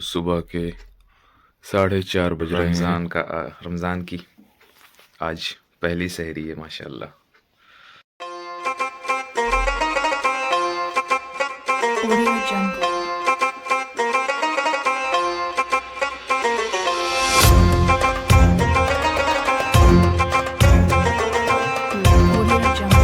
सुबह के 4:30 बज रहे हैं। रमज़ान की आज पहली सहरी है माशाल्लाह। Audio Jungle. Audio Jungle. Audio Jungle.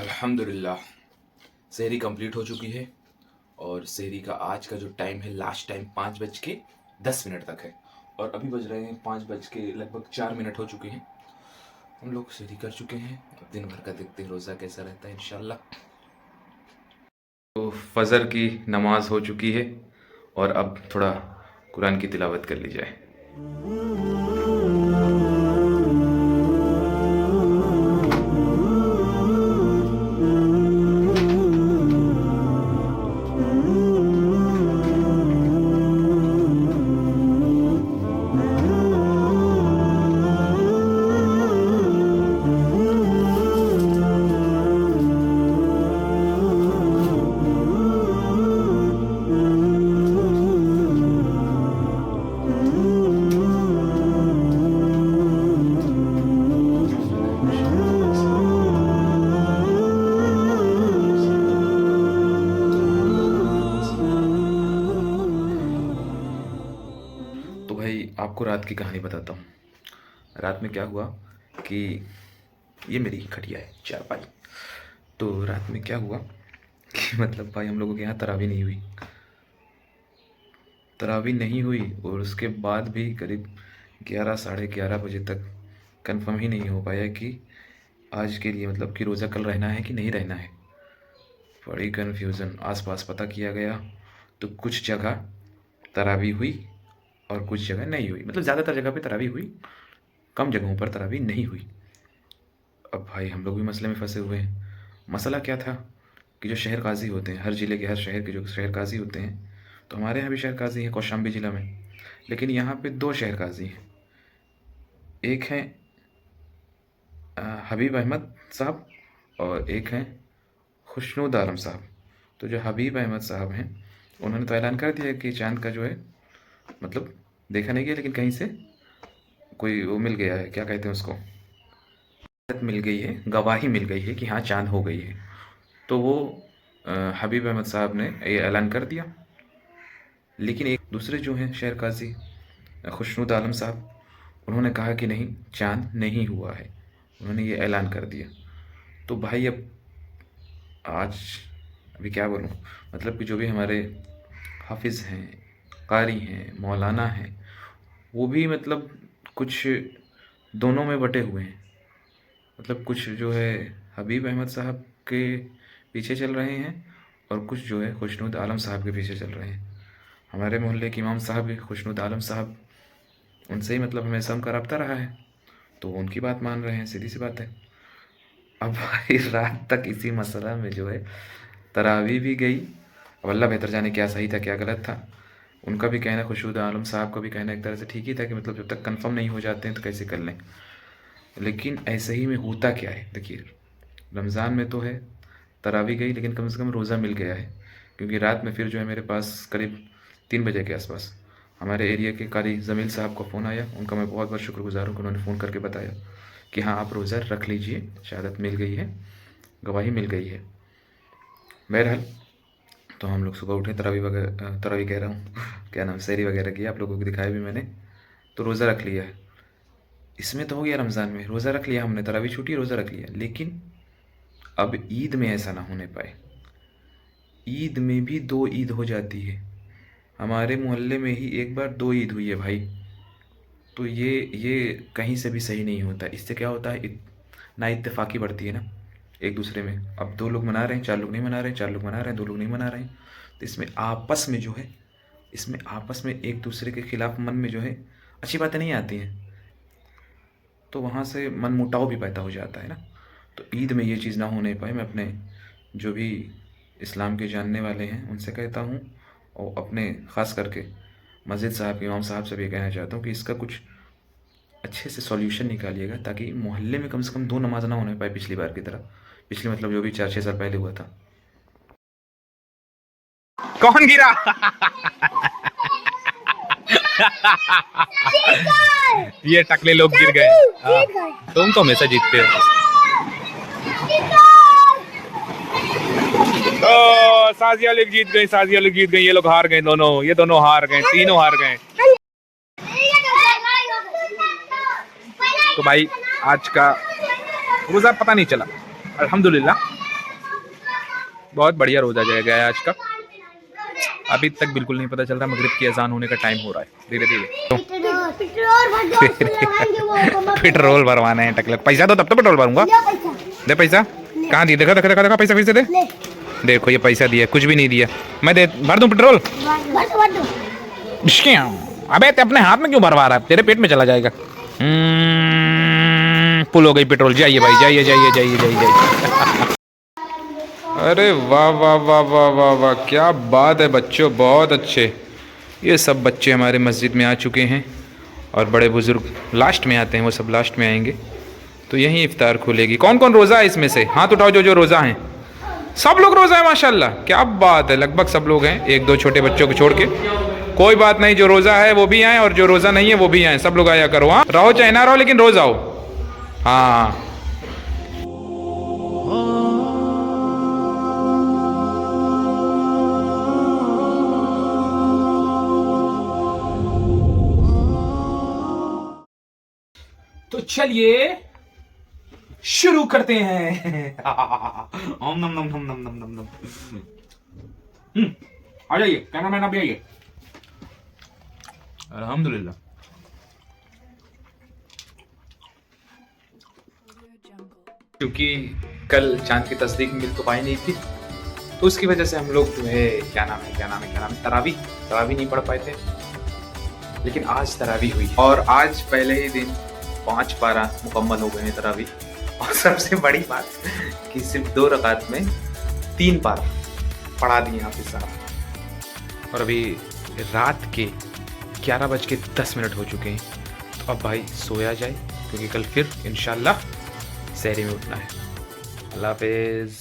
अल्हम्दुलिल्लाह सहरी कंप्लीट हो चुकी है और सहरी का आज का जो टाइम है, लास्ट टाइम 5:10 तक है और अभी बज रहे हैं 5:04 हो चुके हैं। हम लोग सहरी कर चुके हैं। अब दिन भर का देखते हैं रोज़ा कैसा रहता है इंशाल्लाह। तो फजर की नमाज हो चुकी है और अब थोड़ा कुरान की तिलावत कर ली जाए। तो भाई आपको रात की कहानी बताता हूँ। रात में क्या हुआ कि ये मेरी खटिया है, चारपाई। तो रात में क्या हुआ कि मतलब भाई हम लोगों के यहाँ तरावी नहीं हुई। तरावी नहीं हुई और उसके बाद भी करीब 11 साढ़े 11 बजे तक कंफर्म ही नहीं हो पाया कि आज के लिए मतलब कि रोज़ा कल रहना है कि नहीं रहना है। बड़ी कन्फ्यूज़न। आसपास पता किया गया तो कुछ जगह तरावी हुई और कुछ जगह नहीं हुई। मतलब ज़्यादातर जगह पे तरावी हुई, कम जगहों पर तरावी नहीं हुई। अब भाई हम लोग भी मसले में फंसे हुए हैं। मसला क्या था कि जो शहर काज़ी होते हैं, हर ज़िले के हर शहर के जो शहर काज़ी होते हैं, तो हमारे यहाँ भी शहर काज़ी है कौशाम्बी ज़िला में। लेकिन यहाँ पे 2 शहर काज़ी हैं। एक हैं हबीब अहमद साहब और एक हैं खुशनूद आलम साहब। तो जो हबीब अहमद साहब हैं, उन्होंने तो ऐलान कर दिया कि चाँद का जो है मतलब देखा नहीं गया, लेकिन कहीं से कोई वो मिल गया है, क्या कहते हैं उसको, मिल गई है, गवाही मिल गई है कि हाँ चाँद हो गई है। तो वो हबीब अहमद साहब ने ये ऐलान कर दिया। लेकिन एक दूसरे जो हैं शहर काज़ी खुशनूद आलम साहब, उन्होंने कहा कि नहीं, चाँद नहीं हुआ है। उन्होंने ये ऐलान कर दिया। तो भाई अब आज अभी क्या बोलूँ, मतलब कि जो भी हमारे हाफिज़ हैं, कारी हैं, मौलाना हैं, वो भी मतलब कुछ दोनों में बटे हुए हैं। मतलब कुछ जो है हबीब अहमद साहब के पीछे चल रहे हैं और कुछ जो है खुशनूद आलम साहब के पीछे चल रहे हैं। हमारे मोहल्ले के इमाम साहब भी खुशनूद आलम साहब, उनसे ही मतलब हमेशा उनका रब्ता रहा है, तो वो उनकी बात मान रहे हैं, सीधी सी बात है। अब भाई रात तक इसी मसला में जो है तरावी भी गई। अब अल्लाह बेहतर जाने क्या सही था क्या गलत था। उनका भी कहना, खुशनूद आलम साहब का भी कहना एक तरह से ठीक ही था कि मतलब जब तक कंफर्म नहीं हो जाते हैं तो कैसे कर लें। लेकिन ऐसे ही में होता क्या है, देखिए रमज़ान में तो है तरावी गई, लेकिन कम से कम रोज़ा मिल गया है। क्योंकि रात में फिर जो है मेरे पास करीब 3 बजे के आसपास हमारे एरिया के कारी जमील साहब का फ़ोन आया। उनका मैं बहुत बहुत शुक्रगुज़ार हूँ कि उन्होंने फ़ोन करके बताया कि हाँ आप रोज़ा रख लीजिए, शहादत मिल गई है, गवाही मिल गई है। बहरहाल तो हम लोग सुबह उठे, तरावी वगैरह, तरावी कह रहा हूँ क्या नाम, सहरी वगैरह किया, आप लोगों को दिखाया भी मैंने। तो रोज़ा रख लिया है। इसमें तो हो गया, रमज़ान में रोज़ा रख लिया हमने, तरावी छूटी, रोज़ा रख लिया। लेकिन अब ईद में ऐसा ना होने पाए। ईद में भी 2 ईद हो जाती है। हमारे मोहल्ले में ही एक बार 2 ईद हुई है भाई। तो ये कहीं से भी सही नहीं होता। इससे क्या होता है, ना इत्तेफाकी बढ़ती है ना एक दूसरे में। अब 2 लोग मना रहे हैं, 4 लोग नहीं मना रहे हैं, 4 लोग मना रहे हैं, 2 लोग नहीं मना रहे हैं। तो इसमें आपस में जो है, इसमें आपस में एक दूसरे के खिलाफ मन में जो है अच्छी बातें नहीं आती हैं। तो वहाँ से मनमुटाव भी पैदा हो जाता है ना। तो ईद में ये चीज़ ना होने पाए, मैं अपने जो भी इस्लाम के जानने वाले हैं उनसे कहता हूँ और अपने ख़ास करके मस्जिद साहब, इमाम साहब से भी कहना चाहता हूँ कि इसका कुछ अच्छे से सॉल्यूशन निकालिएगा, ताकि मोहल्ले में कम से कम 2 नमाज ना होने पाए पिछली बार की तरह। पिछली मतलब जो भी 4-6 साल पहले हुआ था। कौन गिरा? ये टकले लोग गिर गए। हाँ, तुम तो हमेशा जीतते हो। ओ, साजिया लोग जीत गई, साजिया लोग जीत गई। ये लोग हार गए दोनों, ये दोनों हार गए, तीनों हार गए। तो भाई आज का रोज़ा पता नहीं चला, अल्हम्दुलिल्लाह बहुत बढ़िया रोज़ा गया है आज का। अभी तक बिल्कुल नहीं पता चल रहा मगरिब की अजान होने का टाइम हो रहा है। धीरे धीरे पेट्रोल भरवाना है टकले। पैसा दो तब तो पेट्रोल भरूंगा। दे पैसा। कहाँ दिए? देखा देखा देखा देखा पैसा फिर से दे। देखो ये पैसा दिया, कुछ भी नहीं दिया। मैं दे भर दूं पेट्रोल? अबे ते अपने हाथ में क्यों भरवा रहा है? तेरे पेट में चला जाएगा। फुल हो गई पेट्रोल। जाइए भाई, जाइए जाइए जाइए जाइए जाइए। अरे वाह वाह वाह वाह वाह वाह, क्या बात है बच्चों, बहुत अच्छे। ये सब बच्चे हमारे मस्जिद में आ चुके हैं और बड़े बुज़ुर्ग लास्ट में आते हैं, वो सब लास्ट में आएंगे। तो यहीं इफ्तार खुलेगी। कौन कौन रोज़ा है इसमें से? हाथ उठाओ जो जो रोज़ा हैं। सब लोग रोज़ा है माशाल्लाह, क्या बात है। लगभग सब लोग हैं, 1-2 छोटे बच्चों को छोड़ के। कोई बात नहीं, जो रोज़ा है वो भी आए और जो रोज़ा नहीं है वो भी आए। सब लोग आया करो। हाँ, रहो चाहे ना रहो लेकिन रोज़ आओ। हाँ तो चलिए शुरू करते हैं। ओम नम नम नम नम नम नम नम। आ जाइए कैमरामैन, आप भी आइए। अल्हम्दुलिल्लाह। क्योंकि कल चांद की तस्दीक मिल तो पाई नहीं थी, तो उसकी वजह से हम लोग जो है क्या नाम है तरावी नहीं पढ़ पाए थे। लेकिन आज तरावी हुई और आज पहले ही दिन 5 पारा मुकम्मल हो गए हैं तरावी। और सबसे बड़ी बात कि सिर्फ 2 रकात में 3 पारा पढ़ा दिए हाफिज़ साहब। और अभी रात के 11:10 हो चुके हैं। तो अब भाई सोया जाए, क्योंकि कल फिर इंशाल्लाह सहरी में उठना है। अल्लाह हाफिज़।